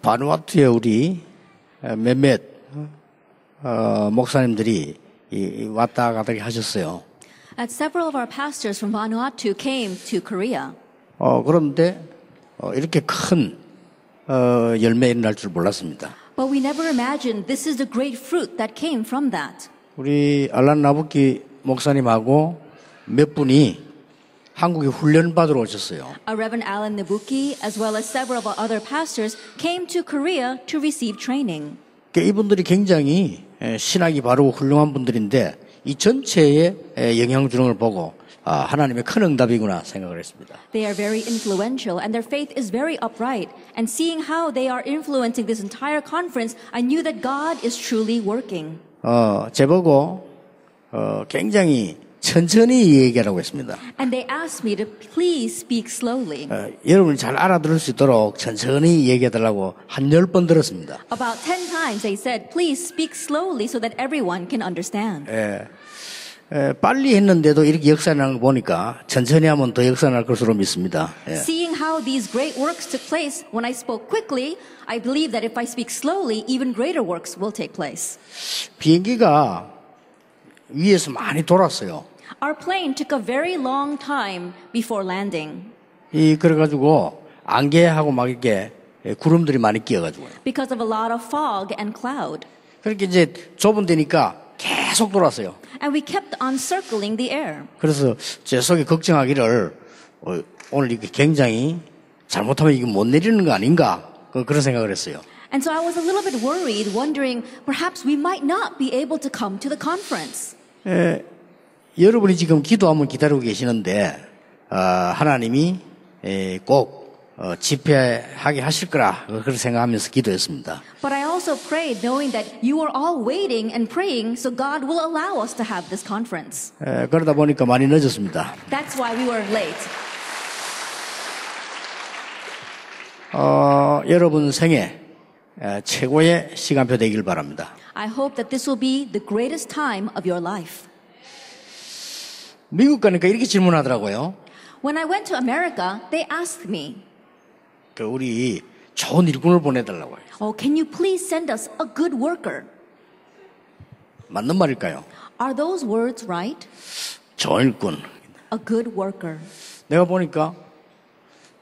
바누아투에 우리 몇몇 목사님들이 왔다 갔다 하셨어요. Several of our pastors from Vanuatu came to Korea. 그런데 이렇게 큰 열매가 날 줄 몰랐습니다. But we never imagined this is the great fruit that came from that. 우리 알란 나부키 목사님하고 몇 분이 한국에 훈련 받으러 오셨어요. Reverend Alan Nabuki, as well as several of our other pastors, came to Korea to receive training. 이분들이 굉장히 신학이 바르고 훌륭한 분들인데 이 전체에 영향 주는 걸 보고 하나님의 큰 응답이구나 생각을 했습니다. They are very influential and their faith is very upright. And seeing how they are influencing this entire conference, I knew that God is truly working. 제보고 굉장히 천천히 얘기하라고 했습니다. And they asked me to please speak slowly. 여러분이 잘 알아들을 수 있도록 천천히 얘기해달라고 한 10번 들었습니다. About 10 times they said, please speak slowly so that everyone can understand. 빨리 했는데도 이렇게 역사 나는 거 보니까 천천히 하면 더 역사 날 것으로 믿습니다. Seeing how these great works took place when I spoke quickly, I believe that if I speak slowly, even greater works will take place. 비행기가 위에서 많이 돌았어요. Our plane took a very long time before landing. 그래가지고 안개하고 막 이렇게 구름들이 많이 끼어가지고요. Because of a lot of fog and cloud. 그렇게 이제 좁은 데니까 계속 돌았어요. And we kept on circling the air. 그래서 제 속에 걱정하기를 오늘 이게 굉장히 잘못하면 이게 못 내리는 거 아닌가 그런 생각을 했어요. And so I was a little bit worried, wondering perhaps we might not be able to come to the conference. 여러분이 지금 기도하면 기다리고 계시는데 하나님이 꼭 집회하게 하실 거라 그렇게 생각하면서 기도했습니다. But I also prayed knowing that you are all waiting and praying so God will allow us to have this conference. 그러다 보니까 많이 늦었습니다. That's why we were late. 여러분 생애 최고의 시간표 되길 바랍니다. I hope that this will be the greatest time of your life. 미국 가니까 이렇게 질문하더라고요. When I went to America, they asked me, 우리 좋은 일꾼을 보내달라고 해요. "Oh, can you please send us a good worker?" 맞는 말일까요? Are those words right? 좋은 일꾼. A good worker. 내가 보니까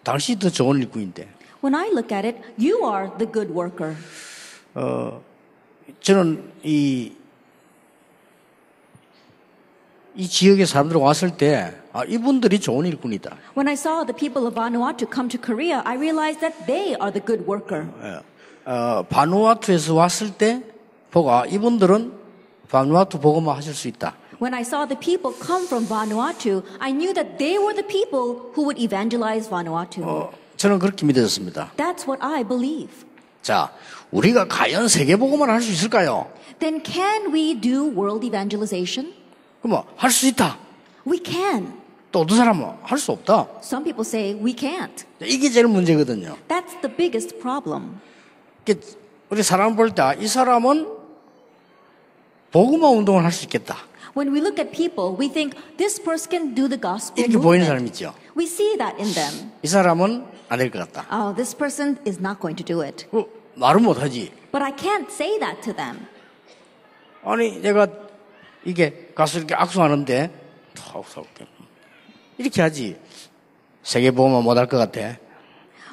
당신이 더 좋은 일꾼인데. When I look at it, you are the good worker. 저는 이 지역의 사람들 왔을 때 이분들이 좋은 일꾼이다. When I saw the people of Vanuatu come to Korea, I realized that they are the good worker. 바누아투에서 왔을 때 보고 이분들은 바누아투 복음화 하실 수 있다. When I saw the people come from Vanuatu, I knew that they were the people who would evangelize Vanuatu. 저는 그렇게 믿었습니다. That's what I believe. 자, 우리가 과연 세계 복음을 할 수 있을까요? Then can we do world evangelization? 그럼 할 수 있다. We can. 또 어떤 사람은 할 수 없다. Some people say we can't. 이게 제일 문제거든요. That's the biggest problem. 우리 사람 볼 때 이 사람은 복음화 운동을 할 수 있겠다. When we look at people, we think this person can do the gospel 이렇게 보이는 사람 movement. 있죠. We see that in them. 이 사람은 안 될 것 같다. Oh, this person is not going to do it. 말은 못하지. But I can't say that to them. 아니 내가 이게 가서 이렇게 악수하는데 이렇게 하지. 세계 복음화 못할 것 같아.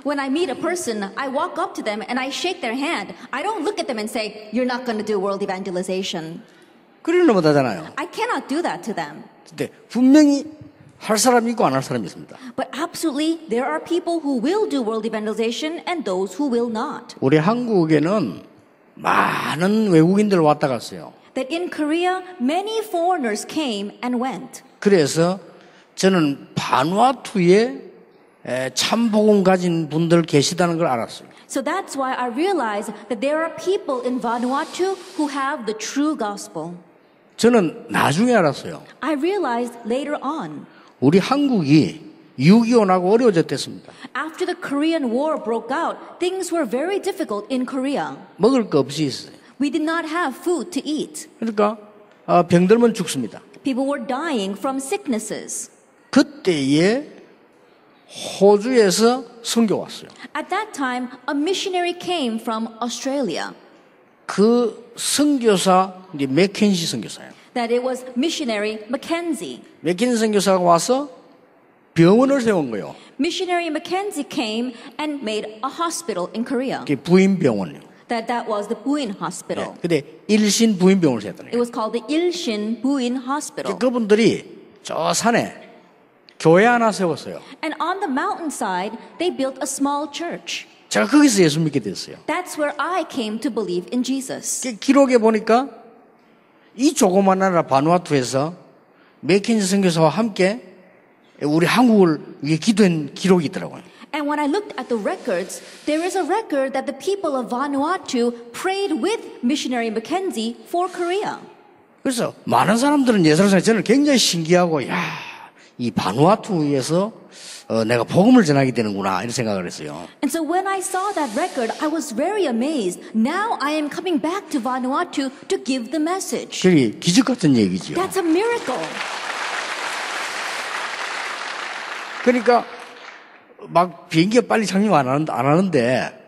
When I meet a person, I walk up to them and I shake their hand. I don't look at them and say, "You're not going to do world evangelization." 그러는 못하잖아요. I cannot do that to them. 근데 분명히 할 사람이 있고 안 할 사람이 있습니다. But absolutely, there are people who will do world evangelization and those who will not. 우리 한국에는 많은 외국인들 왔다 갔어요. That in Korea, many foreigners came and went. 그래서 저는 바누아투에 참복음 가진 분들 계시다는 걸 알았어요. So that's why I realized that there are people in Vanuatu who have the true gospel. 저는 나중에 알았어요. I realized later on. 우리 한국이 6.25 나고 어려워졌댔습니다. After the Korean War broke out, things were very difficult in Korea. 먹을 거 없이 있어요. We did not have food to eat. 그러니까 병들면 죽습니다. People were dying from sicknesses. 그때에 호주에서 선교 왔어요. At that time, a missionary came from Australia. 그 선교사 이제 맥켄지 선교사예요. That it was missionary Mackenzie. 맥켄지 선교사가 와서 병원을 세운 거예요. Missionary Mackenzie came and made a hospital in Korea. 그게 부인병원이요. That was the Buin Hospital. 근데 일신 부인병원을 세웠더니 It was called the Ilshin Buin Hospital. 그분들이 저 산에 교회 하나 세웠어요. And on the mountainside, they built a small church. 제가 거기서 예수 믿게 됐어요. That's where I came to believe in Jesus. 기록에 보니까 이 조그만 나라 바누아투에서 맥켄지 선교사와 함께 우리 한국을 위해 기도한 기록이 있더라고요. And when I looked at the records, there is a record that the people of Vanuatu prayed with missionary Mackenzie for Korea. 그래서 많은 사람들은 예수님을 저는 굉장히 신기하고 야, 이 바누아투에서 내가 복음을 전하게 되는구나 이런 생각을 했어요. And so when I saw that record, I was very amazed. Now I am coming back to Vanuatu to give the message. 그게 기적 같은 얘기죠. That's a miracle. 그러니까 막 비행기가 빨리 착륙 안 하는데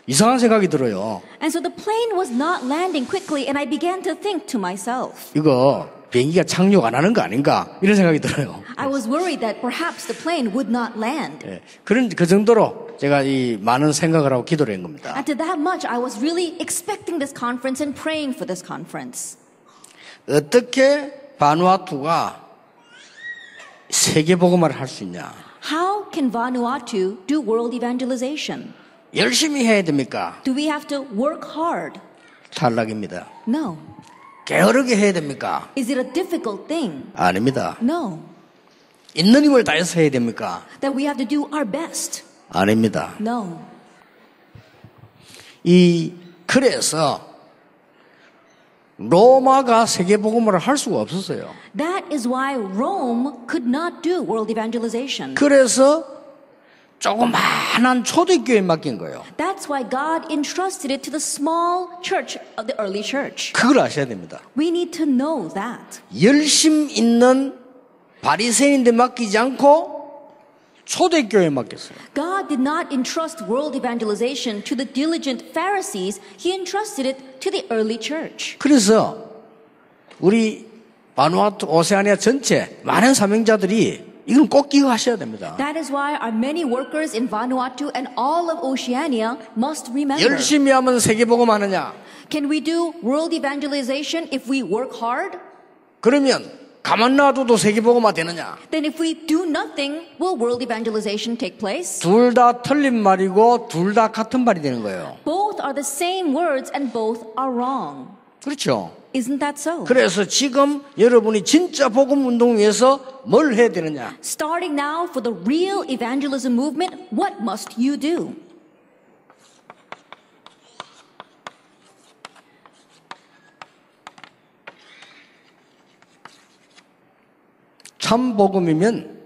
이상한 생각이 들어요. And so the plane was not landing quickly, and I began to think to myself. 이거 비행기가 착륙 안 하는 거 아닌가 이런 생각이 들어요. I was worried that perhaps the plane would not land. 그 정도로 제가 이 많은 생각을 하고 기도를 한 겁니다. And to that much, I was really expecting this conference and praying for this conference. 어떻게 바누아투가 세계 복음화를 할 수 있냐? How can Vanuatu do world evangelization? 열심히 해야 됩니까? Do we have to work hard? 탈락입니다. No. 게으르게 해야 됩니까? Is it a difficult thing? 아닙니다. No. 있는 힘을 다해서 해야 됩니까? That we have to do our best? 아닙니다. No. 그래서 로마가 세계 복음화를 할 수가 없었어요. That is why Rome could not do world evangelization. 그래서 조그마한 초대교회에 맡긴 거예요. That's why God entrusted it to the small church of the early church. 그걸 아셔야 됩니다. We need to know that. 열심 있는 바리새인인데 맡기지 않고 초대교회에 맡겼어요. God did not entrust world evangelization to the diligent Pharisees. He entrusted it to the early church. 그래서 우리 바누아투 오세아니아 전체 많은 사명자들이 이건 꼭 기억하셔야 됩니다. That is why our many workers in Vanuatu and all of Oceania must remember. 열심히 하면 세계 복음 하느냐? Can we do world evangelization if we work hard? 그러면 가만 놔둬도 세계 복음화 되느냐? Then if we do nothing, will world evangelization take place? 둘 다 틀린 말이고 둘 다 같은 말이 되는 거예요. Both are the same words and both are wrong. 그렇죠? Isn't that so? 그래서 지금 여러분이 진짜 복음 운동 위해서 뭘 해야 되느냐? Starting now for the real evangelism movement, what must you do? 참 복음이면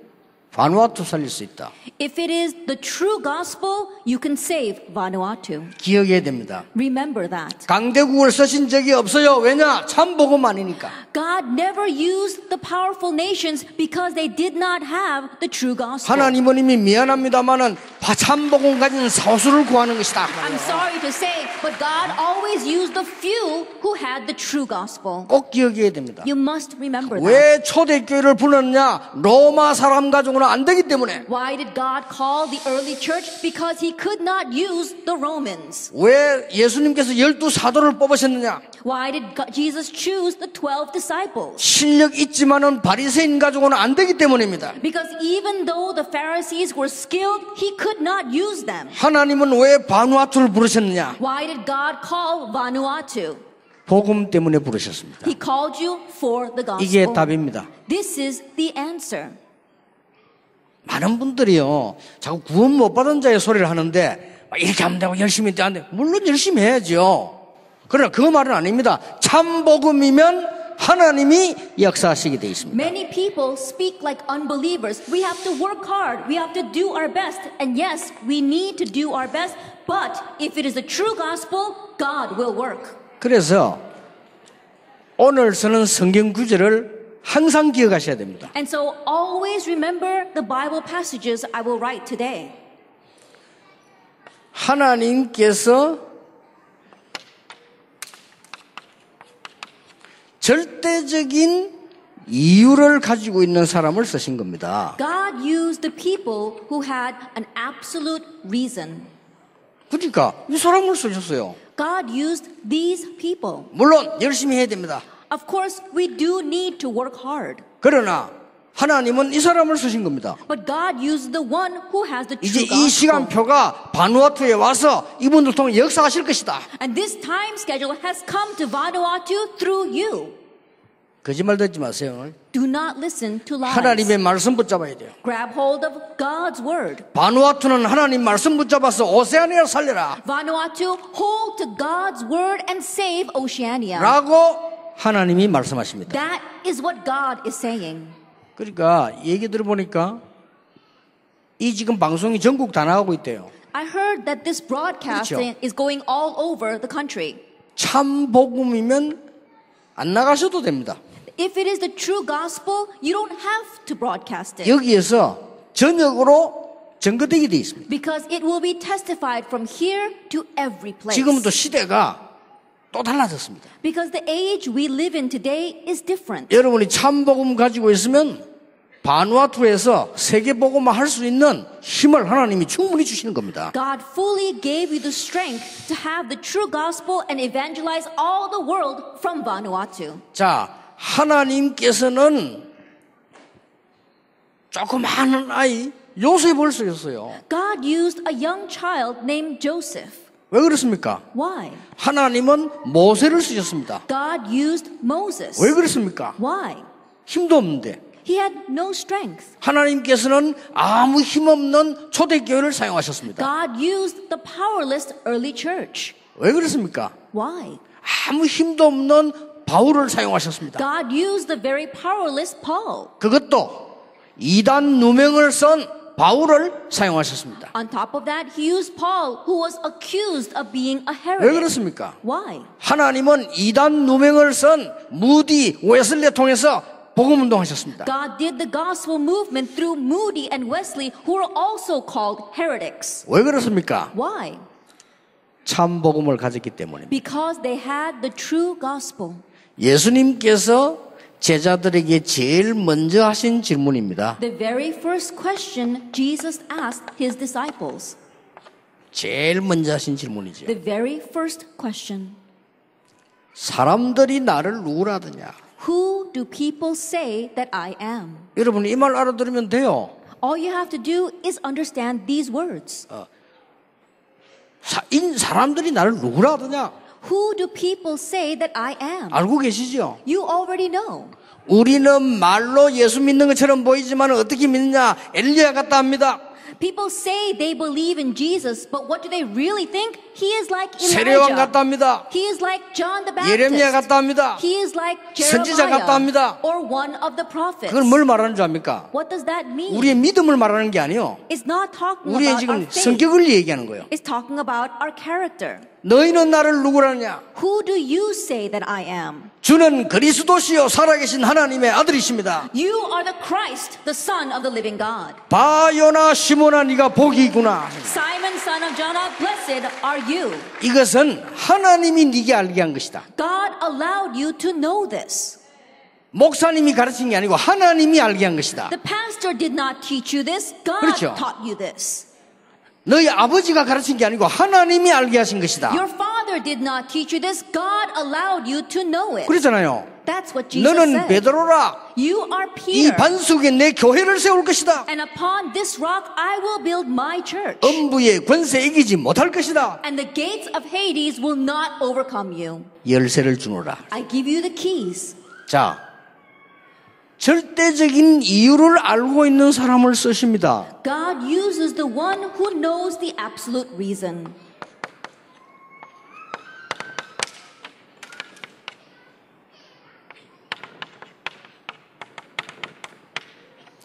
바누아투 살릴 수 있다. If it is the true gospel, you can save Vanuatu. 기억해야 됩니다. Remember that. 강대국을 쓰신 적이 없어요. 왜냐? 참 복음 아니니까. God never used the powerful nations because they did not have the true gospel. 하나님은 이미 미안합니다만은 참 복음 가진 사수를 구하는 것이다. I'm sorry to say, but God always used the few who had the true gospel. 꼭 기억해야 됩니다. You must remember that. 왜 초대교회를 불렀냐? 로마 사람 가지고는 안 되기 때문에. Why did God call the early church? Because he could not use the Romans. 왜 예수님께서 12사도를 뽑으셨느냐? Why did Jesus choose the 12 disciples? 실력 있지만은 바리새인 가지고는 안 되기 때문입니다. Because even though the Pharisees were skilled, he could not use them. 하나님은 왜 바누아투를 부르셨느냐? Why did God call Vanuatu? 복음 때문에 부르셨습니다. He called you for the gospel. 이게 답입니다. This is the answer. 많은 분들이요, 자꾸 구원 못 받은 자의 소리를 하는데 이렇게 하면 되고 열심히 해야 돼. 물론 열심히 해야죠. 그러나 그 말은 아닙니다. 참 복음이면 하나님이 역사하시게 되어 있습니다. Many people speak like unbelievers. We have to work hard. We have to do our best. And yes, we need to do our best. But if it is the true gospel, God will work. 그래서 오늘 쓰는 성경 구절을 항상 기억하셔야 됩니다. And so always remember the Bible passages I will write today. 하나님께서 절대적인 이유를 가지고 있는 사람을 쓰신 겁니다. God used the people who had an absolute reason. 그러니까 이 사람을 쓰셨어요. God used these people. 물론 열심히 해야 됩니다. Of course, we do need to work hard. 그러나 하나님은 이 사람을 쓰신 겁니다. But God used the one who has the 이제 true 이 시간표가 바누아투에 와서 이분들 통해 역사하실 것이다. And this time schedule has come to Vanuatu through you. 거짓말 듣지 마세요. Do not listen to lies. 하나님의 말씀 붙잡아야 돼요. Grab hold of God's word. 바누아투는 하나님 말씀 붙잡아서 오세아니아 살려라 Vanuatu, hold to God's word and save Oceania. 라고 하나님이 말씀하십니다. That is what God is saying. 그러니까 얘기 들어보니까 이 지금 방송이 전국 다 나가고 있대요. I heard that this broadcasting is going all over the country. 참 복음이면 안 나가셔도 됩니다. If it is the true gospel, you don't have to broadcast it. 여기에서 전역으로 증거되게 되어 있습니다. Because it will be testified from here to every place. 지금도 시대가 또 달라졌습니다. Because the age we live in today is different. 여러분이 참 복음 가지고 있으면 바누아투에서 세계 복음화 할 수 있는 힘을 하나님이 충분히 주시는 겁니다. God fully gave you the strength to have the true gospel and evangelize all the world from Vanuatu. 자, 하나님께서는 조그마한 아이 요셉을 쓰셨어요. God used a young child named Joseph. 왜 그렇습니까? Why? 하나님은 모세를 쓰셨습니다. God used Moses. 왜 그렇습니까? Why? 힘도 없는데. He had no strength. 하나님께서는 아무 힘없는 초대교회를 사용하셨습니다. God used the powerless early church. 왜 그렇습니까? Why? 아무 힘도 없는 바울을 사용하셨습니다. God used the very powerless Paul. 그것도 이단 누명을 쓴 바울을 사용하셨습니다. On top of that, he used Paul, who was accused of being a 왜 heretic. 그렇습니까? Why? 하나님은 이단 누명을 쓴 무디, 웨슬리를 통해서 복음 운동하셨습니다. God did the gospel movement through Moody and Wesley, who were also called heretics. 왜 그렇습니까? Why? 참 복음을 가졌기 때문입니다. Because they had the true gospel. 예수님께서 제자들에게 제일 먼저 하신 질문입니다. The very first question Jesus asked his disciples. 제일 먼저 하신 질문이죠. The very first question. 사람들이 나를 누구라 하더냐? Who do people say that I am? 여러분 이 말 알아들으면 돼요. All you have to do is understand these words. 사람들이 나를 누구라 하더냐? Who do people say that I am? 알고 계시죠? You already know. 우리는 말로 예수 믿는 것처럼 보이지만 어떻게 믿느냐? 엘리야 같다 합니다. People say they believe in Jesus, but what do they really think? He is like 세례왕 같다 Elijah. 합니다. He is like John the 예레미야 같다 Baptist. 합니다. He is like 선지자 같다 합니다. Jeremiah or one of the prophets. 그걸 뭘 말하는 줄 압니까? What does that mean? 우리의 믿음을 말하는 게 아니요. It's not talking 우리의 about 지금 our faith. 성격을 얘기하는 거예요. It's talking about our character. 너희는 나를 누구라냐? Who do you say that I am? 주는 그리스도시요 살아계신 하나님의 아들이십니다. You are the Christ, the Son of the living God. 바요나 시몬아 네가 복이구나. Simon, son of Jonah, blessed are you. 이것은 하나님이 네게 알게 한 것이다. God allowed you to know this. 목사님이 가르친 게 아니고 하나님이 알게 한 것이다. The pastor did not teach you this. God 그렇죠. taught you this. 너희 아버지가 가르친 게 아니고 하나님이 알게 하신 것이다. Your father did not teach you this. God allowed you to know it. 그랬잖아요. That's what Jesus 너는 said. 베드로라. You are 이 Peter. 반석에 내 교회를 세울 것이다. And upon this rock I will build my church. 음부의 권세 이기지 못할 것이다. And the gates of Hades will not overcome you. 열쇠를 주노라. I give you the keys. 자, 절대적인 이유를 알고 있는 사람을 쓰십니다. God uses the one who knows the absolute reason.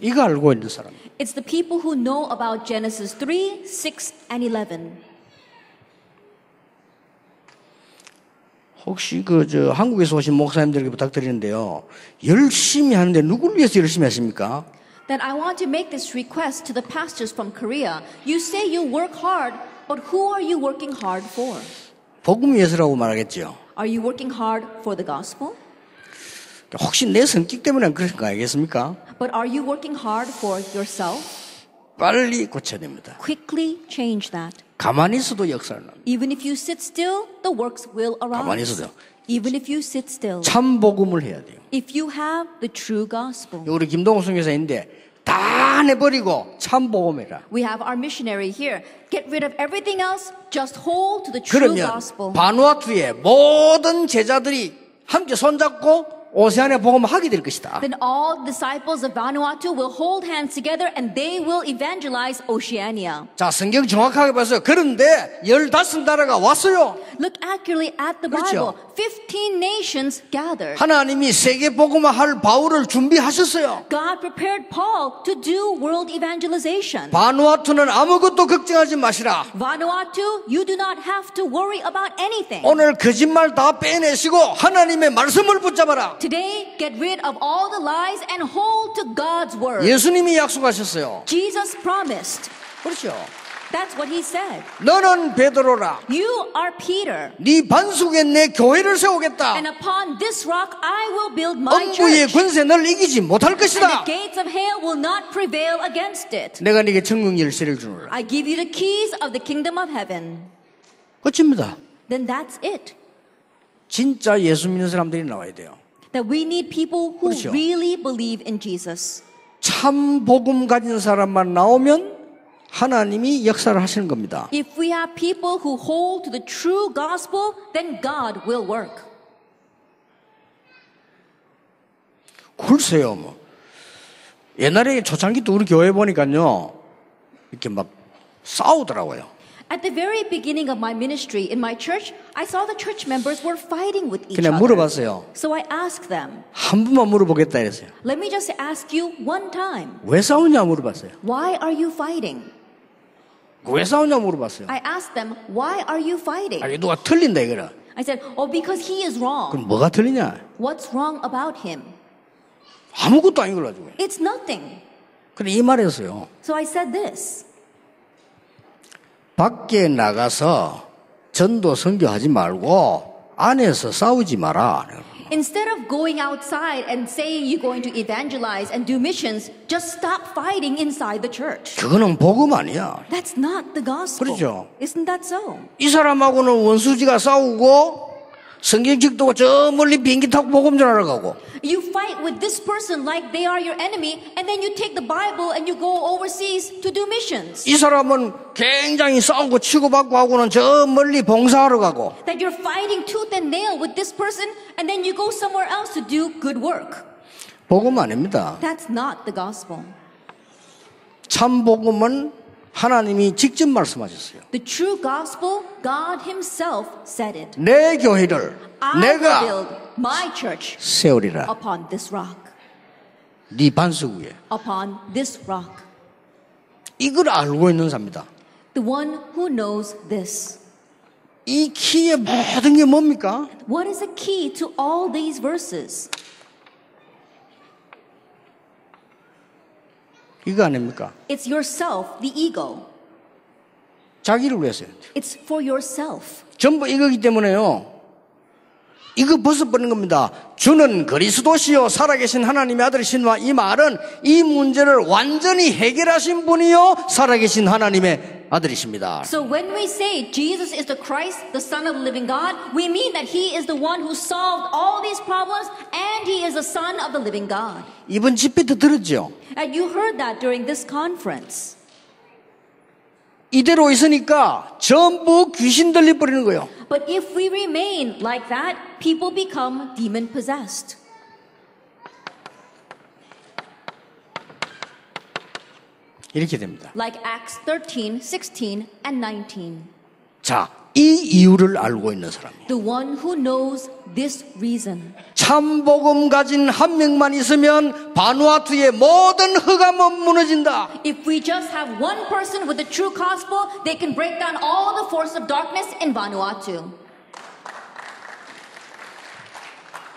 이거 알고 있는 사람. It's the people who know about Genesis 3, 6, and 11. 혹시 한국에서 오신 목사님들에게 부탁드리는데요. 열심히 하는데 누구를 위해서 열심히 하십니까? Then I want to make this request to the pastors from Korea. You say you work hard, but who are you working hard for? 복음 위해서라고 말하겠죠. Are you working hard for the gospel? 혹시 내 성격 때문에 그런 거 아니겠습니까? But are you working hard for yourself? 빨리 고쳐야 됩니다. Quickly change that. 가만히 있어도 역사를 납니다. Even if you sit still, the works will 가만히 arise. 있어도. Even if you sit still. 참 복음을 해야 돼요. If you have the true gospel. 우리 김동호 선교사인데 다 내버리고 참 복음해라. We have our missionary here. Get rid of everything else. Just hold to the true 그러면 gospel. 바누아투의 모든 제자들이 함께 손잡고 오세아니아 복음을 하게 될 것이다. Then all disciples of Vanuatu will hold hands together and they will evangelize Oceania. 자, 성경 정확하게 봐서 그런데 15나라가 왔어요. Look accurately at the 그렇죠. Bible. 15 nations gathered. 하나님이 세계 복음화 할 바울을 준비하셨어요. God prepared Paul to do world evangelization. 바누아투는 아무것도 걱정하지 마시라. Vanuatu, you do not have to worry about anything. 오늘 거짓말 다 빼내시고 하나님의 말씀을 붙잡아라. Today, get rid of all the lies and hold to God's word. 예수님이 약속하셨어요. Jesus promised. 그렇죠. That's what he said. 너는 베드로라. You are Peter. 네 반석에 내 교회를 세우겠다. And upon this rock I will build my 엄부의 church. 권세 널 이기지 못할 And the 것이다. gates of hell will not prevail against it. 내가 네게 천국 열쇠를 주노라. I give you the keys of the kingdom of heaven. 끝입니다. Then that's it. 진짜 예수 믿는 사람들이 나와야 돼요. That we need people who 그렇죠. really believe in Jesus. 참 복음 가진 사람만 나오면 하나님이 역사를 하시는 겁니다. If we have people who hold to the true gospel, then God will work. 글쎄요, 뭐. 옛날에 초창기 때 우리 교회 보니까요, 이렇게 막 싸우더라고요. At the very beginning of my ministry in my church, I saw the church members were fighting with each 그냥 other. 물어봤어요. So I asked them, 한 번만 물어보겠다 이랬어요. let me just ask you one time. 왜 싸우냐 물어봤어요. Why are you fighting? 왜 싸우냐 물어봤어요. I asked them, why are you fighting? 아니 누가 틀린다 이거라. I said, oh, because he is wrong. 그럼 뭐가 틀리냐? What's wrong about him? 아무것도 아닌 걸로 가지고. It's nothing. 근데 이 말이었어요. So I said this. 밖에 나가서 전도 선교하지 말고 안에서 싸우지 마라. Instead of going outside and saying you're going to evangelize and do missions, just stop fighting inside the church. 그거는 복음 아니야. That's not the gospel. 그렇죠. Isn't that so? 이 사람하고는 원수지가 싸우고 성경책도 저 멀리 비행기 타고 복음 전하러 가고. You fight with this person like they are your enemy, and then you take the Bible and you go overseas to do missions. 이 사람은 굉장히 싸우고 치고받고 하고는 저 멀리 봉사하러 가고. That you're fighting tooth and nail with this person, and then you go somewhere else to do good work. 복음 아닙니다. That's not the gospel. 참 복음은 하나님이 직접 말씀하셨어요. The true gospel, God Himself said it. 내 교회를 I will 내가 build my church 세우리라. upon this rock. 네 반석 위에. Upon this rock. 이걸 알고 있는 사람이다. The one who knows this. 이 키의 모든 게 뭡니까? What is the key to all these verses? 이거 아닙니까? It's yourself, the ego. 자기를 위해서요. It's for yourself. 전부 이거기 때문에요. 이거 벗어버리는 겁니다. 주는 그리스도시요 살아계신 하나님의 아들이신와 이 말은 이 문제를 완전히 해결하신 분이요 살아계신 하나님의 아들이십니다. So when we say Jesus is the Christ, the Son of the living God, we mean that He is the one who solved all these problems and He is the Son of the living God. 이번 집회 때 들었죠? And you heard that during this conference. 이대로 있으니까 전부 귀신 들려버리는 거예요. But if we remain like that, people become demon possessed. 이렇게 됩니다. Like Acts 13, 16, and 19. 자, 이 이유를 알고 있는 사람이에요. The one who knows this reason. 참복음 가진 한 명만 있으면 바누아투의 모든 흑암은 무너진다. If we just have one person with the true gospel, they can break down all the force of darkness in Vanuatu.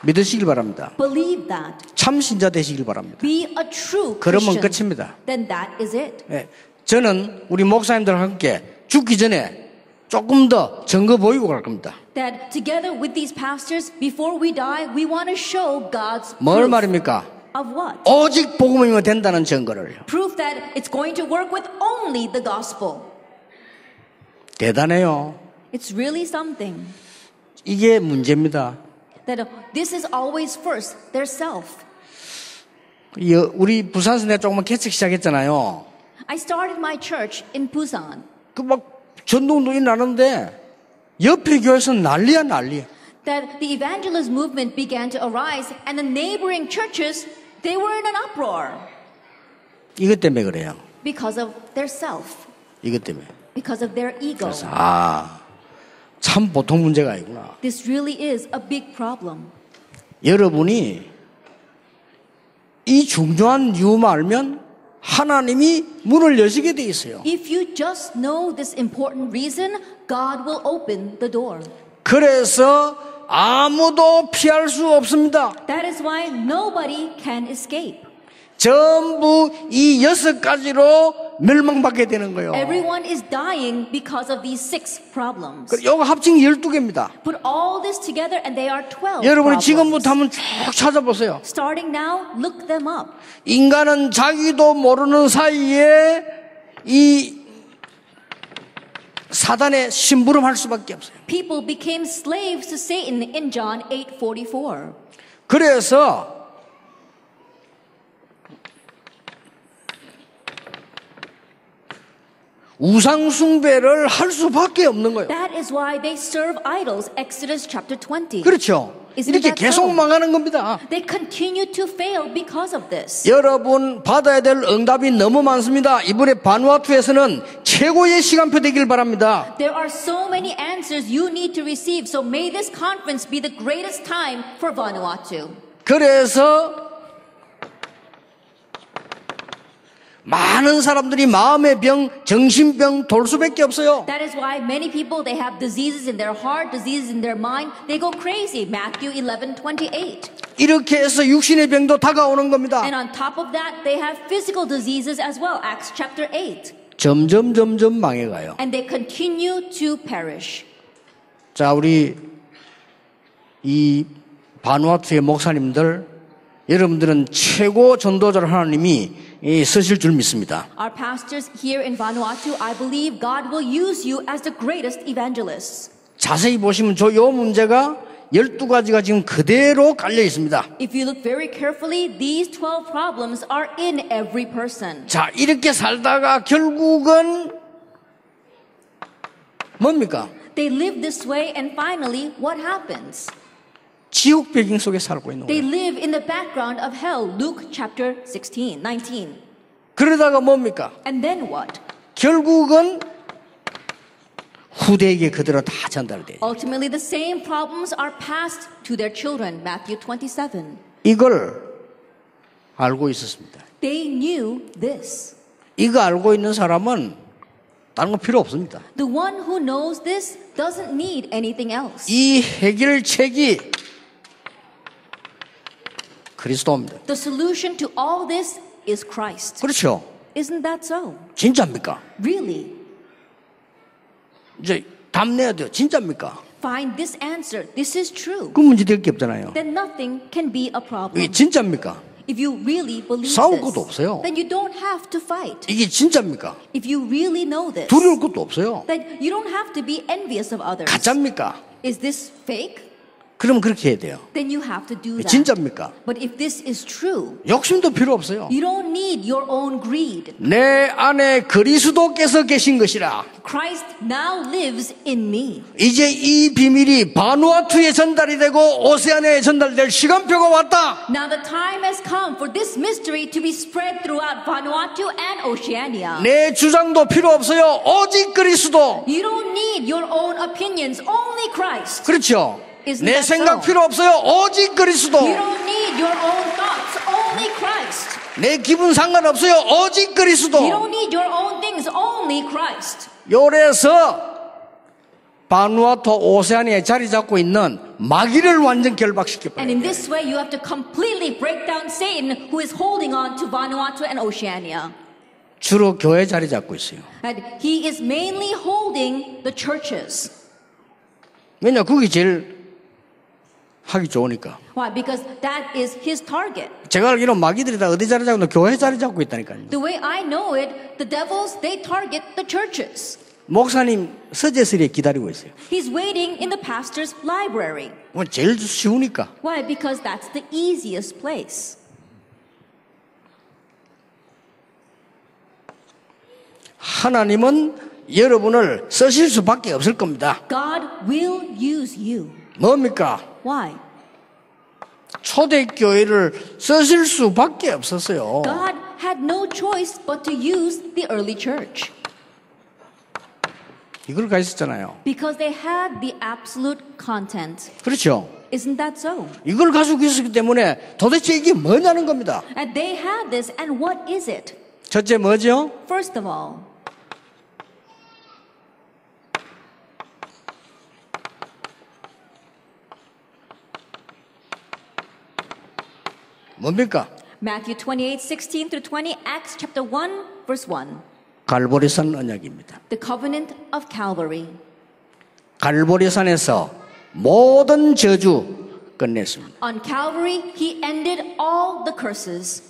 믿으시길 바랍니다. Believe that. 참 신자 되시길 바랍니다. Be a true 그러면 Christian. 끝입니다. Then that is it. 예, 저는 우리 목사님들과 함께 죽기 전에 조금 더 증거 보이고 갈 겁니다. That together with these pastors, before we die, we want to show God's 뭘 proof 말입니까? of what? 오직 복음이면 된다는 증거를. Proof that it's going to work with only the gospel. 대단해요. It's really something. 이게 문제입니다. That this is always first, their self. 우리 부산에서 내가 조금만 개척 시작했잖아요. I started my church in Busan. 그 막 전도운동이 나는데 옆에 교회에서는 난리야 난리. That the evangelist movement began to arise and the neighboring churches, they were in an uproar. 이것 때문에 그래요. Because of their self. 이것 때문에. Because of their ego. 그래서 참 보통 문제가 아니구나. This really is a big problem. 여러분이 이 중요한 이유만 알면 하나님이 문을 여시게 돼 있어요. If you just know this important reason, God will open the door. 그래서 아무도 피할 수 없습니다. That is why nobody can escape. 전부 이 6가지로 멸망받게 되는 거예요. Everyone is dying because of these 6 problems. 이거 합칭 12개입니다. Put all this together and they are 12 여러분이 problems. 지금부터 한번 쭉 찾아보세요. Starting now, look them up. 인간은 자기도 모르는 사이에 이 사단의 심부름할 수밖에 없어요. People became slaves to Satan in John 8:44. 그래서 우상 숭배를 할 수밖에 없는 거예요. That is why they serve idols. Exodus chapter 20. 그렇죠. Isn't 이렇게 that 계속 so? 망하는 겁니다. They continue to fail because of this. 여러분 받아야 될 응답이 너무 많습니다. 이번에 바누아투에서는 최고의 시간표 되길 바랍니다. There are so many answers you need to receive. So may this conference be the greatest time for Vanuatu. 그래서 많은 사람들이 마음의 병, 정신병 돌 수밖에 없어요. That is why many people, they have diseases in their heart, diseases in their mind. They go crazy. Matthew 11:28. 이렇게 해서 육신의 병도 다가오는 겁니다. And on top of that, they have physical diseases as well. Acts chapter 8. 점점 망해가요. And they continue to perish. 자, 우리 이 바누아투의 목사님들, 여러분들은 최고 전도자를 하나님이 쓰실 줄 믿습니다. Our pastors here in Vanuatu, I believe God will use you as the greatest evangelists. 자세히 보시면 요 문제가 12가지가 지금 그대로 깔려 있습니다. If you look very carefully, these 12 problems are in every person. 자, 이렇게 살다가 결국은 뭡니까? They live this way and finally, what happens? 지옥 배경 속에 살고 있는 They 거예요. live in the background of hell. Luke chapter 19. 그러다가 뭡니까? And then what? 결국은 후대에게 그대로 다 전달돼요. Ultimately, the same problems are passed to their children. Matthew 27. 이걸 알고 있었습니다. They knew this. 이거 알고 있는 사람은 다른 거 필요 없습니다. The one who knows this doesn't need anything else. 이 해결책이 그리스도입니다. The solution to all this is Christ. 그렇죠? Isn't that so? 진짜입니까? Really? 이제 답 내야 돼요. 진짜입니까? Find this answer. This is true. 그 문제 될 게 없잖아요. Then nothing can be a problem. 이게 진짜입니까? If you really believe 싸울 this, 것도 없어요. then you don't have to fight. 이게 진짜입니까? If you really know this, 두려울 것도 없어요. then you don't have to be envious of others. 가짜입니까? Is this fake? 그러면 그렇게 해야 돼요. Then you have to do that. 진짜입니까? But if this is true, 욕심도 필요 없어요. you don't need your own greed. 내 안에 그리스도께서 계신 것이라. Christ now lives in me. 이제 이 비밀이 바누아투에 전달이 되고 오세아니아에 전달될 시간표가 왔다. Now the time has come for this mystery to be spread throughout Vanuatu and Oceania. 내 주장도 필요 없어요. 오직 그리스도. You don't need your own opinions, only Christ. 그렇죠? Isn't 내 that 생각 so? 필요 없어요. 오직 그리스도. You don't need your own thoughts, only Christ. 내 기분 상관없어요. 오직 그리스도. You don't need your own things, only Christ. 요래서 바누아투 오세아니아에 자리 잡고 있는 마귀를 완전 결박시켜 And 버려요. in this way, you have to completely break down Satan, who is holding on to Vanuatu and Oceania. 주로 교회 자리 잡고 있어요. And he is mainly holding the churches. 왜냐, 그게 제일 하기 좋으니까. Why? Because that is his target. 제가 알기로 마귀들이 다 어디 자리 잡고 있나? 교회 자리 잡고 있다니까요. The way I know it, the devils, they target the churches. 목사님 서재실에 기다리고 있어요. He's waiting in the pastor's library. 뭐 제일 쉬우니까. Why? Because that's the easiest place. 하나님은 여러분을 쓰실 수밖에 없을 겁니다. God will use you. 뭡니까? Why? 초대교회를 쓰실 수밖에 없었어요. God had no choice but to use the early church. 이걸 가졌잖아요. Because they had the absolute content. 그렇죠? Isn't that so? 이걸 가지고 있었기 때문에 도대체 이게 뭐냐는 겁니다. And they had this, and what is it? 첫째 뭐죠? First of all, 뭡니까? Matthew 28:16 through 20, Acts chapter 1, verse 1. 갈보리산 언약입니다. The covenant of Calvary. 갈보리산에서 모든 저주 끝냈습니다. On Calvary, he ended all the curses.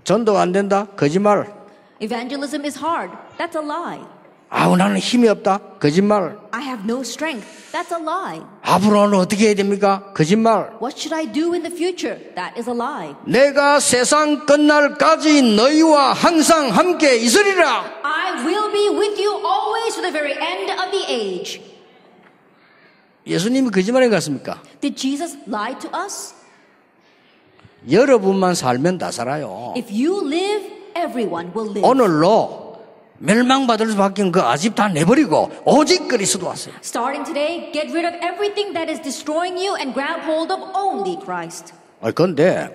전도가 안 된다? 거짓말. Evangelism is hard. That's a lie. 아우 나는 힘이 없다? 거짓말. I have no strength. That's a lie. 앞으로는 어떻게 해야 됩니까? 거짓말. What should I do in the future? That is a lie. 내가 세상 끝날까지 너희와 항상 함께 있으리라. I will be with you always to the very end of the age. 예수님이 거짓말인 것 같습니까? Did Jesus lie to us? 여러분만 살면 다 살아요. If you live, everyone will live. 오늘로 멸망받을 수밖에 그 아집 다 내버리고 오직 그리스도 왔어요. Starting today, get rid of everything that is destroying you and grab hold of only Christ. 그런데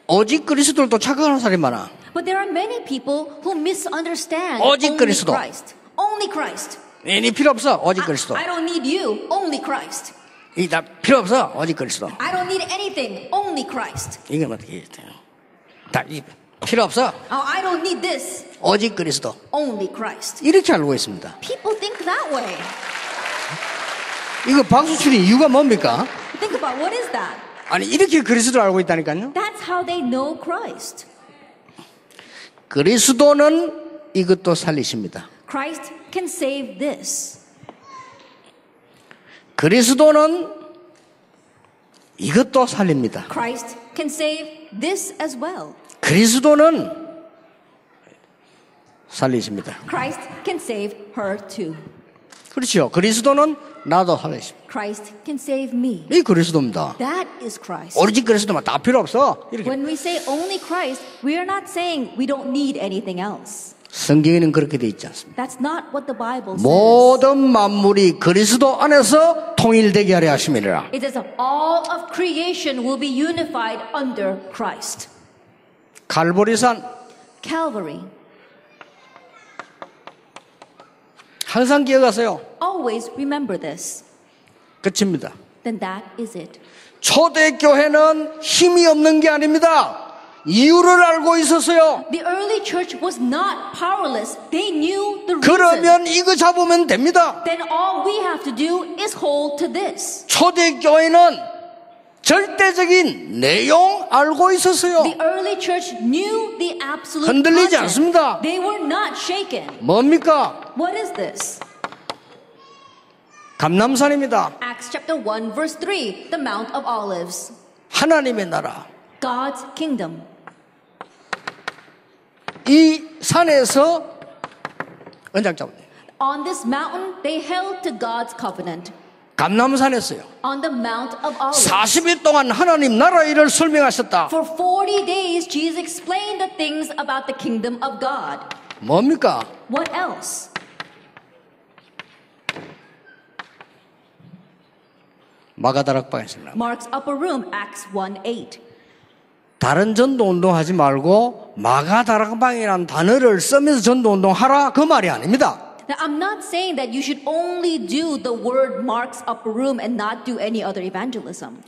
오직 그리스도를 또 착각하는 사람이 많아. But there are many people who misunderstand 오직 only 그리스도. Christ. Only Christ. 니 필요 없어. 오직 그리스도. I don't need you. Only Christ. 이 다 필요 없어. 오직 그리스도. I don't need anything. Only Christ. 이건 어떻게 해야 돼요? 다 필요 없어. Oh, I don't need this. 오직 그리스도. Only Christ. 이렇게 알고 있습니다. People think that way. 이거 박수 치는 이유가 뭡니까? Think about what is that? 아니 이렇게 그리스도를 알고 있다니까요. That's how they know Christ. 그리스도는 이것도 살리십니다. Christ can save this. 그리스도는 이것도 살립니다. Christ can save this as well. 그리스도는 살리십니다. Christ can save her too. 그렇죠. 그리스도는 나도 살리십니다. Christ can save me. 이 그리스도입니다. That is Christ. 오직 그리스도만 다 필요 없어. 이렇게. When we say only Christ, we are not saying we don't need anything else. 성경에는 그렇게 돼 있지 않습니다. That's not what the Bible says. 모든 만물이 그리스도 안에서 통일되게 하려 하심이라. It says all of creation will be unified under Christ. 갈보리산 Calvary. 항상 기억하세요. Always remember this. 끝입니다. Then that is it. 초대교회는 힘이 없는 게 아닙니다. 이유를 알고 있었어요. The early church was not powerless. They knew the reason. 그러면 이거 잡으면 됩니다. Then all we have to do is hold to this. 초대교회는 절대적인 내용 알고 있었어요. The early church knew the absolute 흔들리지 content. 않습니다. They were not shaken. 뭡니까? What is this? 감람산입니다. Acts chapter 1 verse 3, the Mount of Olives. 하나님의 나라. God's kingdom. 이 산에서 언약 잡아요. On this mountain, they held to God's covenant. 감람산에서요. On the Mount of Olives. 40일 동안 하나님 나라 일을 설명하셨다. For 40 days, Jesus explained the things about the kingdom of God. 뭡니까? What else? 마가다락방에서 Mark's upper room, Acts 1:8. 다른 전도 운동하지 말고 마가다락방이라는 단어를 쓰면서 전도 운동하라 그 말이 아닙니다. Now, I'm not saying that you should only do the word Mark's upper room and not do any other evangelism.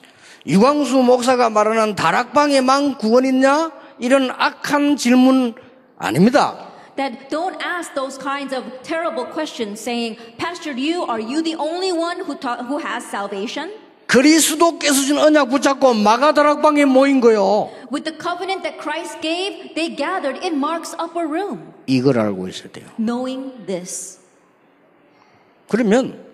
유광수 목사가 말하는 다락방에만 구원 있냐? 이런 악한 질문 아닙니다. That don't ask those kinds of terrible questions saying, Pastor Liu, are you the only one who has salvation? 그리스도께서 준 언약 붙잡고 마가 다락방에 모인 거요. With the covenant that Christ gave, they gathered in Mark's upper room. 이걸 알고 있어야 돼요. Knowing this. 그러면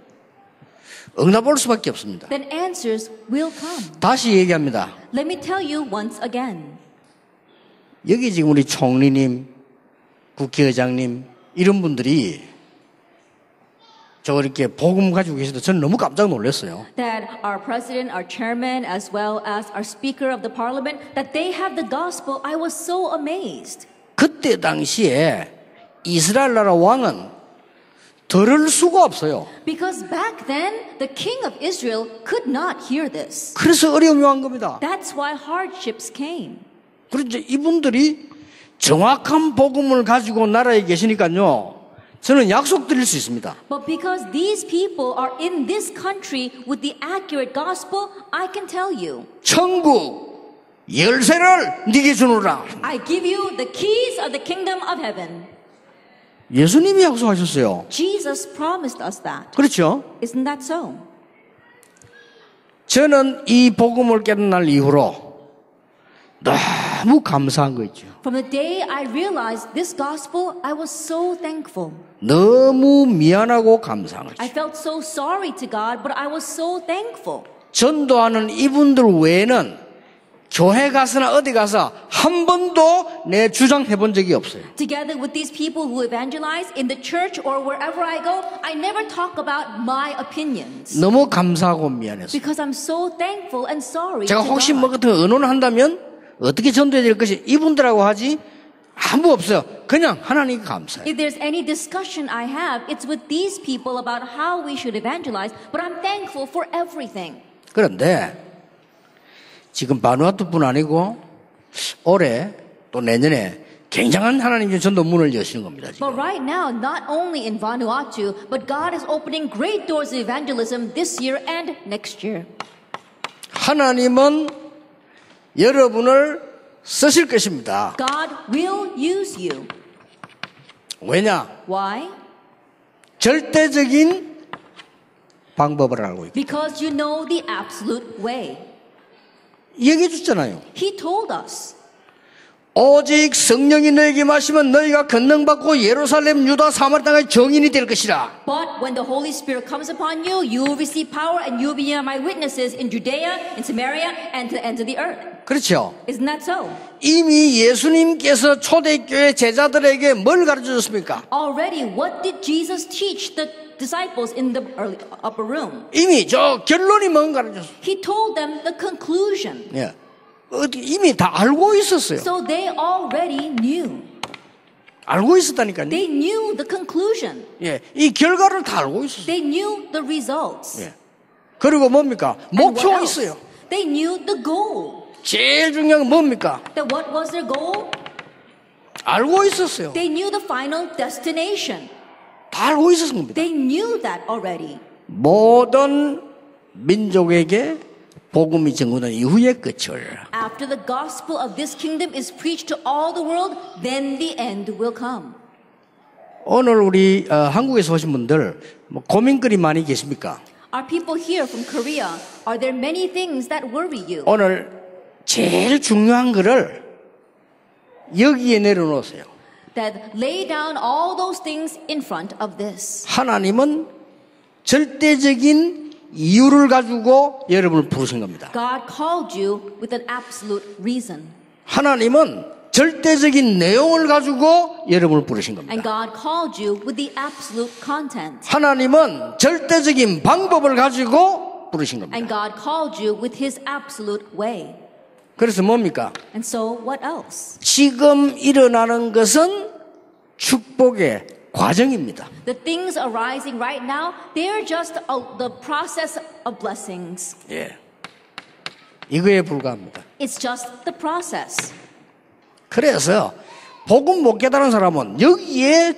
응답 올 수밖에 없습니다. Then answers will come. 다시 얘기합니다. Let me tell you once again. 여기 지금 우리 총리님, 국회의장님 이런 분들이 저 이렇게 복음 가지고 계시다. 저는 너무 깜짝 놀랐어요. That our president, our chairman, as well as our speaker of the parliament, that they have the gospel. I was so amazed. 그때 당시에 이스라엘 나라 왕은 들을 수가 없어요. Because back then, the king of Israel could not hear this. 그래서 어려움이 온 겁니다. That's why hardships came. 그런데 이분들이 정확한 복음을 가지고 나라에 계시니까요. 저는 약속드릴 수 있습니다. But because these people are in this country with the accurate gospel, I can tell you. 천국 열쇠를 네게 주노라. I give you the keys of the kingdom of heaven. 예수님이 약속하셨어요. Jesus promised us that. 그렇죠? Isn't that so? 저는 이 복음을 깨달은 날 이후로 너무 감사한 거 있죠. From the day I realized this gospel, I was so thankful. 너무 미안하고 감사한 I 거죠. felt so sorry to God, but I was so thankful. 전도하는 이분들 외에는 교회 가서나 어디 가서 한 번도 내 주장해 본 적이 없어요. Together with these people who evangelize in the church or wherever I go, I never talk about my opinions. 너무 감사하고 미안했어요. Because I'm so thankful and sorry 제가 to 혹시 뭐 God. 같은 의논을 한다면 어떻게 전도해야 될 것이 이분들하고 하지 아무 없어요. 그냥 하나님께 감사해요. If there's any discussion I have, it's with these people about how we should evangelize, but I'm thankful for everything. 그런데 지금 바누아투뿐 아니고 올해 또 내년에 굉장한 하나님의 전도 문을 여시는 겁니다. 지금. But right now, not only in Vanuatu, but God is opening great doors of evangelism this year and next year. 하나님은 여러분을 쓰실 것입니다. God will use you. 왜냐? Why? 절대적인 방법을 알고 있고 Because you know the absolute way. 얘기해 줬잖아요. He told us. 오직 성령이 너에게 마시면 너희가 권능받고 예루살렘 유다 사마리 땅의 정인이 될 것이라. But when the Holy Spirit comes upon you, you will receive power and you will be my witnesses in Judea, in Samaria, and to the ends of the earth. 그렇죠. Isn't that so? 이미 예수님께서 초대교회 제자들에게 뭘 가르쳐줬습니까? Already, what did Jesus teach the disciples in the upper room? 이미 저 결론이 뭔가 가르쳐줬어요. He told them the conclusion. 예. 이미 다 알고 있었어요. So they already knew. 알고 있었다니까요. They knew the conclusion. 예. 이 결과를 다 알고 있었어요. They knew the results. 예. 그리고 뭡니까? And what 목표가 else? 있어요. They knew the goal. 제일 중요한 건 뭡니까? That what was their goal? 알고 있었어요. They knew the final destination. 다 알고 있었던 겁니다. They knew that already. 모든 민족에게 복음이 전구된 이후의 끝을 After the gospel of this kingdom is preached to all the world, then the end will come. 오늘 우리 한국에서 오신 분들 뭐 고민거리 많이 계십니까? Our people here from Korea, are there many things that worry you? 오늘 제일 중요한 거를 여기에 내려놓으세요. That lay down all those things in front of this. 하나님은 절대적인 이유를 가지고 여러분을 부르신 겁니다. God called you with an absolute reason. 하나님은 절대적인 내용을 가지고 여러분을 부르신 And 겁니다. God called you with the absolute content. 하나님은 절대적인 방법을 가지고 부르신 겁니다. And God called you with His absolute way. 그래서 뭡니까? And so what else? 지금 일어나는 것은 축복의 과정입니다. The things arising right now, they are just the process of blessings. 예. 이거에 불과합니다. It's just the process. 그래서 복음 못 깨달은 사람은 여기에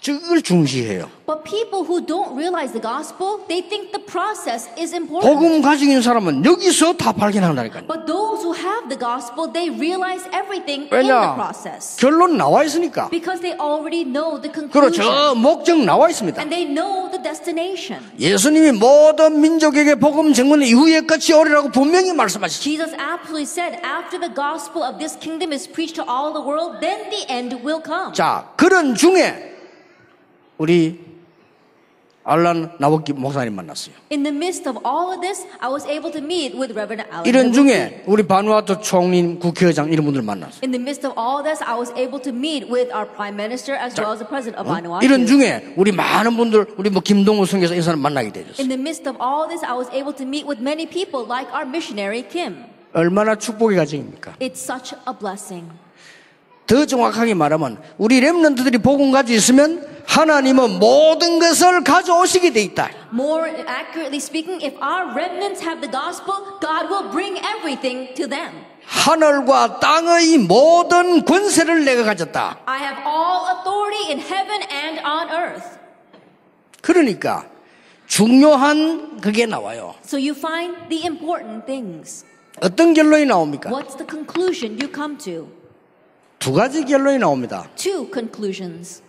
그걸 중시해요. But people who don't realize the gospel, they think the process is important. 복음 가지고 있는 사람은 여기서 다 발견한다니까요. But those who have the gospel, they realize everything in the 왜냐? process. 결론 나와 있으니까. Because they already know the 그리고 conclusion. 저 목적 나와 있습니다. And they know the destination. 예수님이 모든 민족에게 복음 증거는 이후에 끝이 오리라고 분명히 말씀하셨죠. Jesus absolutely said, after the gospel of this kingdom is preached to all the world, then the end will come. 자, 그런 중에 우리 알란 나워키 목사님 만났어요. In the midst of all of this, I was able to meet with Reverend Alan. 이런 중에 우리 바누아투 총리 국회의장 이런 분들 만났어요. In the midst of all of this, I was able to meet with our Prime Minister as well as the President of Vanuatu. 이런 중에 우리 많은 분들 우리 뭐 김동우 선교사 이 사람 만나게 되었어요. In the midst of all this, I was able to meet with many people like our missionary Kim. 얼마나 축복의 과정입니까? It's such a blessing. 더 정확하게 말하면 우리 렘넌트들이 복음 가지고 있으면 하나님은 모든 것을 가져오시게 돼 있다. More accurately speaking, if our remnants have the gospel, God will bring everything to them. 하늘과 땅의 모든 권세를 내가 가졌다. I have all authority in heaven and on earth. 그러니까 중요한 그게 나와요. So you find the important things. 어떤 결론이 나옵니까? What's the conclusion you come to? 두 가지 결론이 나옵니다. Two conclusions.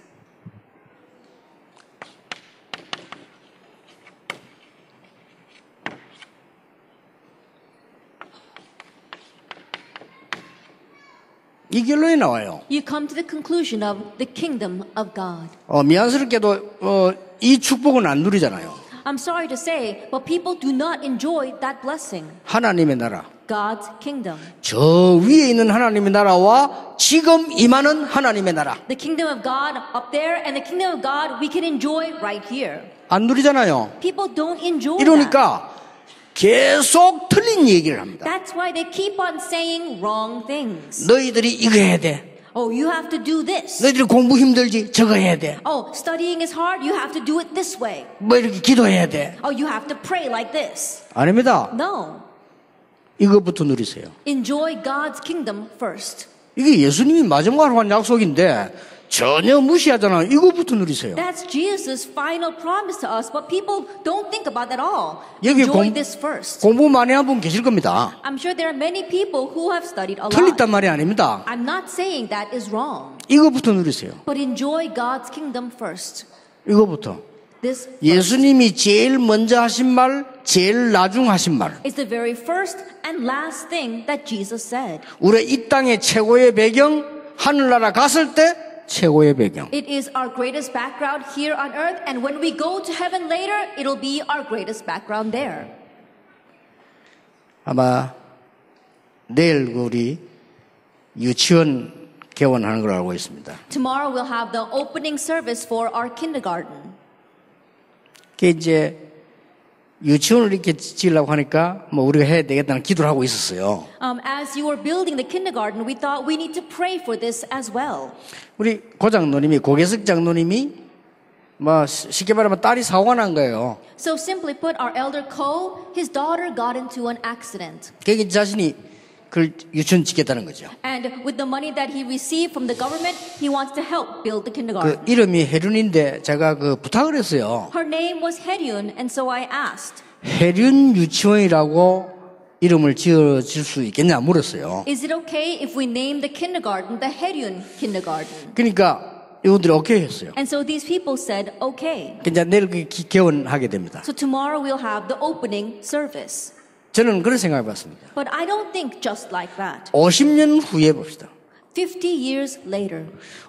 이 결론이 나와요. You come to the conclusion of the kingdom of God. 미안스럽게도 이 축복은 안 누리잖아요. I'm sorry to say, but people do not enjoy that blessing. 하나님의 나라. God's kingdom. 저 위에 있는 하나님의 나라와 지금 임하는 하나님의 나라. The kingdom of God up there and the kingdom of God we can enjoy right here. 안 누리잖아요. People don't enjoy that. 이러니까 계속 틀린 얘기를 합니다. That's why they keep on saying wrong things. 너희들이 이거 해야 돼. Oh, you have to do this. 너희들이 공부 힘들지? 저거 해야 돼. Oh, studying is hard. You have to do it this way. 뭐 이렇게 기도해야 돼. Oh, you have to pray like this. 아닙니다. No. 이것부터 누리세요. Enjoy God's kingdom first. 이게 예수님이 마지막으로 한 약속인데 전혀 무시하잖아요. 이것부터 누리세요. That's Jesus' final promise to us, but people don't think about that at all. 여기 Enjoy this first. 공부 많이 한 분 계실 겁니다. I'm sure there are many people who have studied a lot. 틀렸단 말이 아닙니다. I'm not saying that is wrong, 이것부터 누리세요. but enjoy God's kingdom first. 이것부터. This 예수님이 제일 먼저 하신 말, 제일 나중 하신 말. is the very first and last thing that Jesus said. 우리 이 땅의 최고의 배경, 하늘나라 갔을 때 최고의 배경. It is our greatest background here on earth, and when we go to heaven later, it'll be our greatest background there. 아마 내일 우리 유치원 개원하는 걸 알고 있습니다. Tomorrow we'll have the opening service for our kindergarten. 그게 이제 유치원을 이렇게 지으려고 하니까 뭐 우리가 해야 되겠다는 기도를 하고 있었어요. As you were building the kindergarten, we thought we need to pray for this as well. 우리 고장노님이 고계석 장노님이 뭐 쉽게 말하면 딸이 사고가 난 거예요. So simply put, our elder Cole, his daughter got into an accident. 그게 자신이 그 유치원 짓겠다는 거죠. And with the money that he received from the government, he wants to help build the 그 kindergarten. 이름이 혜륜인데 제가 그 부탁을 했어요. Her name was Haeryun, and so I asked, 혜륜 유치원이라고 이름을 지어줄 수 있겠냐 물었어요. is it okay if we name the kindergarten the Haeryun kindergarten? 그러니까 이분들이 오케이 했어요. And so these people said, okay. 이제 내일 그 개원하게 됩니다. So tomorrow we'll have the opening service. 저는 그런 생각을 해봤습니다. But I don't think just like that. 50년 후에 봅시다. 50 years later.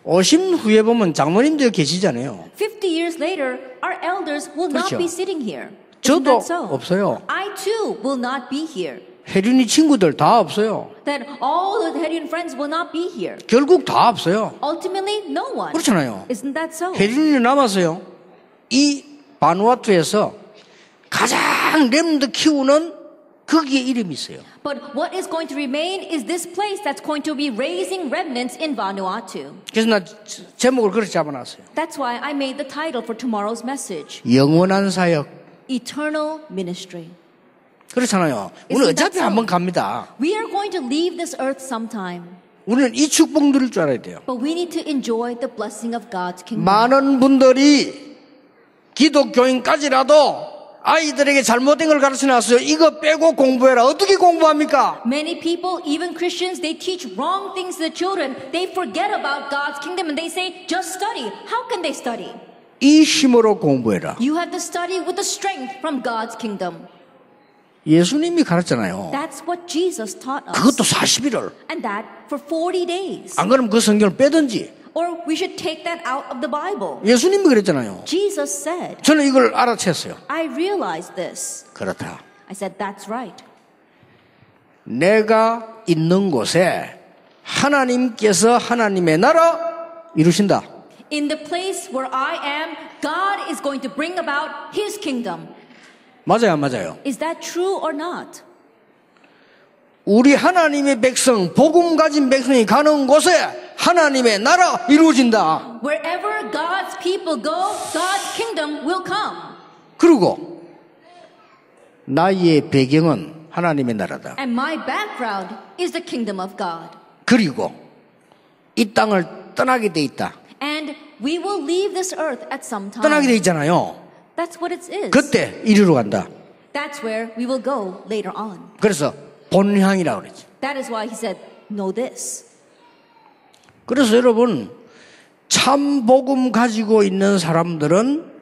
50년 후에 보면 장로님들 계시잖아요. 50 years later, our elders will not 그렇죠. be sitting here. Isn't 저도 that so? 없어요. I too will not be here. 혜륜이 친구들 다 없어요. That all the Haeryun friends will not be here. 결국 다 없어요. Ultimately, no one. 그렇잖아요. Isn't that so? 혜륜이 남았어요. 이 바누아투에서 가장 렘드 키우는 거기에 이름이 있어요. But what is going to remain is this place that's going to be raising remnants in Vanuatu. 그래서 나 제목을 그렇게 잡아놨어요. That's why I made the title for tomorrow's message. 영원한 사역. Eternal ministry. 그렇잖아요. 오늘 Isn't that 어차피 so? 한번 갑니다. We are going to leave this earth sometime. 우리는 이 축복 누릴 줄 알아야 돼요. But we need to enjoy the blessing of God's kingdom. 많은 분들이 기독교인까지라도 아이들에게 잘못된 걸 가르쳐 놨어요. 이거 빼고 공부해라. 어떻게 공부합니까? Many people, even Christians, they teach wrong things to the children. They forget about God's kingdom and they say, just study. How can they study? 이 힘으로 공부해라. You have to study with the strength from God's kingdom. 예수님이 가르쳤잖아요. That's what Jesus taught us. 그것도 40일을. And that for 40 days. 안 그러면 그 성경을 빼든지. Or we should take that out of the Bible. 예수님이 그랬잖아요. Jesus said, 저는 이걸 알아챘어요. I realized this. 그렇다. I said, that's right. 내가 있는 곳에 하나님께서 하나님의 나라 이루신다. In the place where I am, God is going to bring about His kingdom. 맞아요, 안 맞아요? Is that true or not? 우리 하나님의 백성, 복음 가진 백성이 가는 곳에 하나님의 나라 이루어진다. Wherever God's people go, God's kingdom will come. 그리고 나의 배경은 하나님의 나라다. And my background is the kingdom of God. 그리고 이 땅을 떠나게 돼 있다. And we will leave this earth at some time. 떠나게 돼 있잖아요. That's what it is. 그때 이리로 간다. That's where we will go later on. 그래서 본향이라고 그러지. That is why he said, know this. 그래서 여러분 참 복음 가지고 있는 사람들은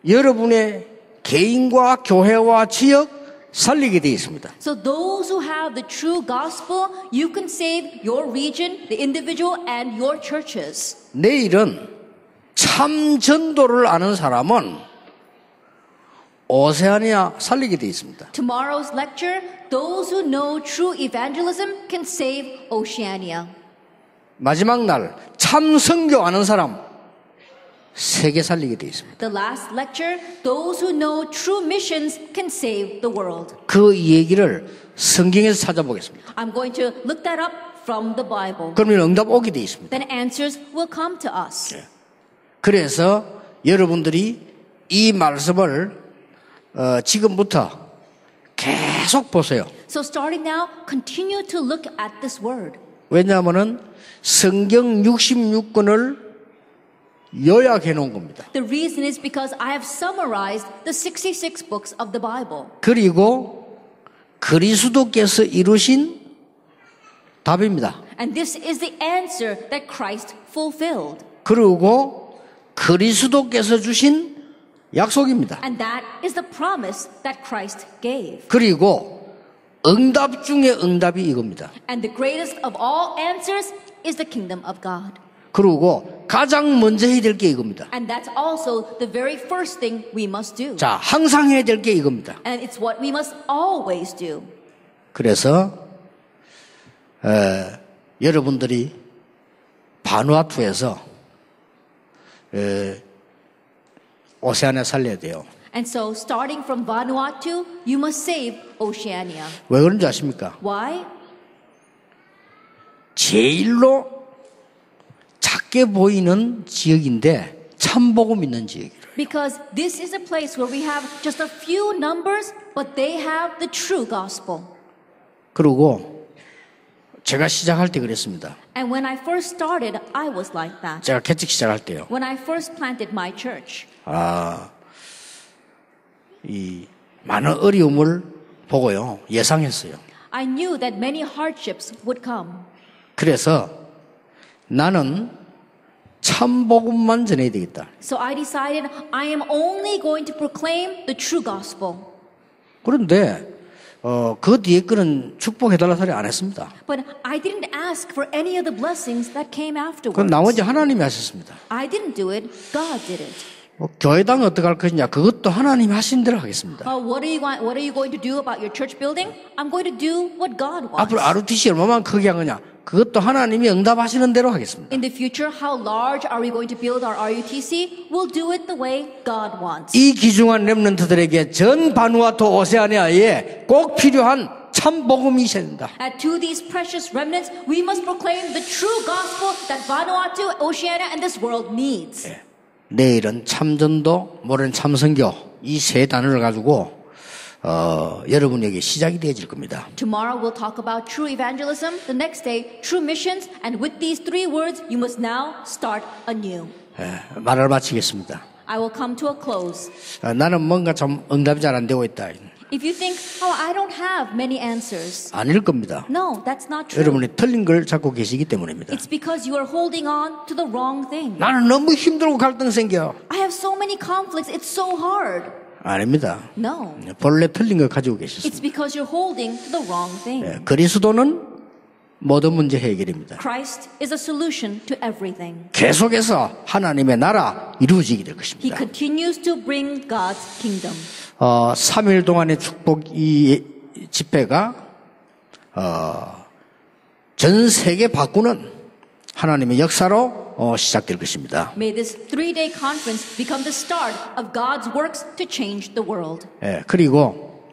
여러분의 개인과 교회와 지역 살리게 되어 있습니다. So those who have the true gospel, you can save your region, the individual, and your churches. 내일은 참 전도를 아는 사람은 오세아니아 살리게 되어 있습니다. Tomorrow's lecture, those who know true evangelism can save Oceania. 마지막 날 참 선교 아는 사람 세계 살리게 되어 있습니다. The last lecture, those who know true missions can save the world. 그 얘기를 성경에서 찾아보겠습니다. I'm going to look that up from the Bible. 그러면 응답 오게 되어 있습니다. Then answers will come to us. 그래서 여러분들이 이 말씀을 지금부터 계속 보세요. So starting now, continue to look at this word. 왜냐하면은 성경 66권을 요약해 놓은 겁니다. The reason is because I have summarized the 66 books of the Bible. 그리고 그리스도께서 이루신 답입니다. And this is the answer that Christ fulfilled. 그리고 그리스도께서 주신 약속입니다. And that is the promise that Christ gave. 그리고 응답 중에 응답이 이겁니다. And the greatest of all answers is the kingdom of God. 그리고 가장 먼저 해야 될 게 이겁니다. And that's also the very first thing we must do. 자, 항상 해야 될 게 이겁니다. And it's what we must always do. 그래서 여러분들이 바누아투에서 오세아니아 살려야 돼요. And so starting from Vanuatu, you must save Oceania. 왜 그런지 아십니까? Why? 제일로 작게 보이는 지역인데 참복음 있는 지역이에요. Because this is a place where we have just a few numbers, but they have the true gospel. 그리고 제가 시작할 때 그랬습니다. And when I first started, I was like that. 제가 개척 시작할 때요. When I first planted my church, 이 많은 어려움을 보고요. 예상했어요. I knew that many hardships would come. 그래서 나는 참복음만 전해야 되겠다. So I decided I am only going to proclaim the true gospel. 그런데 그 뒤에 거는 축복해달라 소리 안 했습니다. But I didn't ask for any of the blessings that came 그건 afterwards. 나머지 하나님이 하셨습니다. I didn't do it. God did it. 교회당 어떻게 할 것이냐 그것도 하나님이 하신 대로 하겠습니다. What are you going to do about your church building? I'm going to do what God wants. 앞으로 RUTC 얼마만 크게 하느냐 그것도 하나님이 응답하시는 대로 하겠습니다. In the future, how large are we going to build our RUTC? We'll do it the way God wants. 이 귀중한 렘넌트들에게 전 바누아투 오세아니아에 꼭 필요한 참 복음이 있어야 된다. And to these precious remnants, we must proclaim the true gospel that Vanuatu, Oceania, and this world needs. 내일은 참전도, 모레는 참선교 이 세 단어를 가지고 여러분에게 시작이 되어질 겁니다. Tomorrow we'll talk about true evangelism. The next day, true missions. And with these three words, you must now start anew. 말을 마치겠습니다. I will come to a close. 나는 뭔가 좀 응답이 잘 안 되고 있다. If you think, oh, I don't have many answers. 아닐 겁니다. No, that's not true. 여러분이 틀린 걸 잡고 계시기 때문입니다. It's because you are holding on to the wrong thing. 나는 너무 힘들고 갈등 생겨. I have so many conflicts. It's so hard. 아닙니다. No. 본래 틀린 걸 가지고 계셨습니다. It's because you're holding to the wrong thing. 그리스도는 모든 문제 해결입니다. Christ is a solution to everything. 계속해서 하나님의 나라 이루어지게 될 He 것입니다. continues to bring God's kingdom. 3일 동안의 축복 이 집회가 전 세계 바꾸는 하나님의 역사로 시작될 것입니다. May this 3-day conference become the start of God's works to change the world. 그리고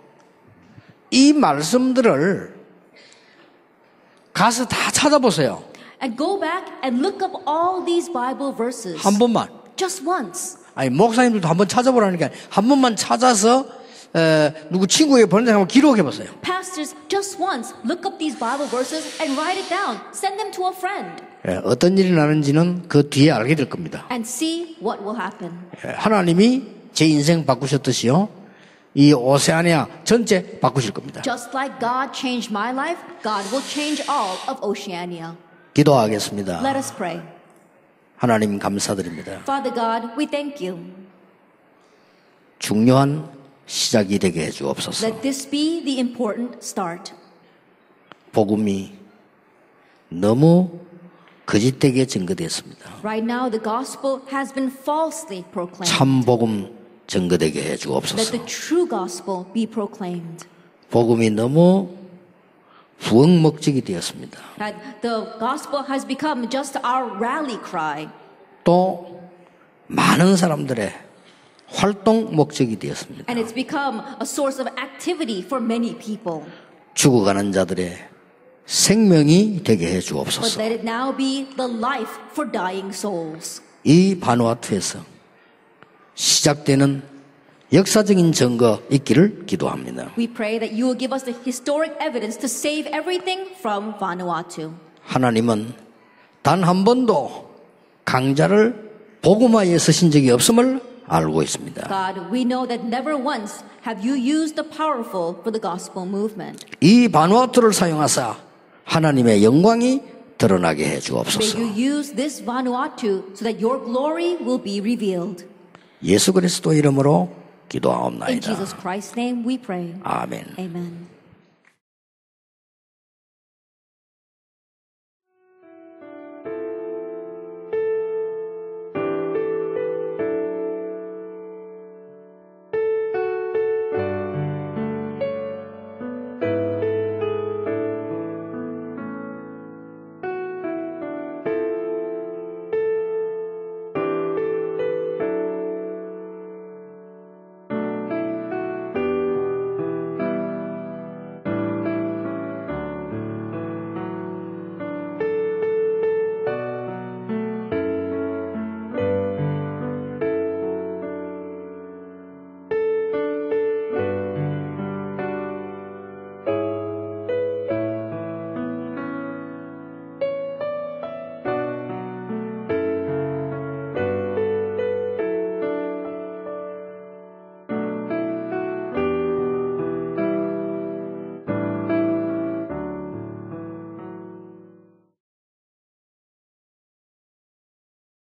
이 말씀들을 가서 다 찾아보세요. And go back and look up all these Bible verses. 한 번만. Just once. 아니 목사님들도 한번 찾아보라니까 한 번만 찾아서 누구 친구에게 보내서 한번 기록해 보세요. Pastors, just once, look up these Bible verses and write it down. Send them to a friend. 어떤 일이 나는지는 그 뒤에 알게 될 겁니다. And see what will happen. 하나님이 제 인생 바꾸셨듯이요. 이 오세아니아 전체 바꾸실 겁니다. Just like God changed my life, God will change all of Oceania. 기도하겠습니다. Let us pray. 하나님 감사드립니다. Father God, we thank you. 중요한 시작이 되게 해주옵소서. Let this be the important start. 복음이 너무 거짓되게 증거되었습니다. Right now, the gospel has been falsely proclaimed. 참 복음 증거되게 Let 해주옵소서. the true gospel be proclaimed. 복음이 너무 부흥 목적이 되었습니다. That the gospel has become just our rally cry. 또 많은 사람들의 활동 목적이 되었습니다. And it's become a source of activity for many people. 죽어가는 자들의 생명이 되게 해 But 주옵소서. let it now be the life for dying souls. 이 바누아투에서 시작되는 역사적인 증거 있기를 기도합니다. We pray that you will give us the historic evidence to save everything from Vanuatu. 하나님은 단 한 번도 강자를 복음화에 쓰신 적이 없음을 알고 있습니다. God, we know that never once have you used the powerful for the gospel movement. 이 바누아투를 사용하사 하나님의 영광이 드러나게 해 May 주옵소서. you use this Vanuatu so that your glory will be revealed. 예수 그리스도 이름으로 In 기도하옵나이다. Jesus Christ's name we pray. 아멘. Amen.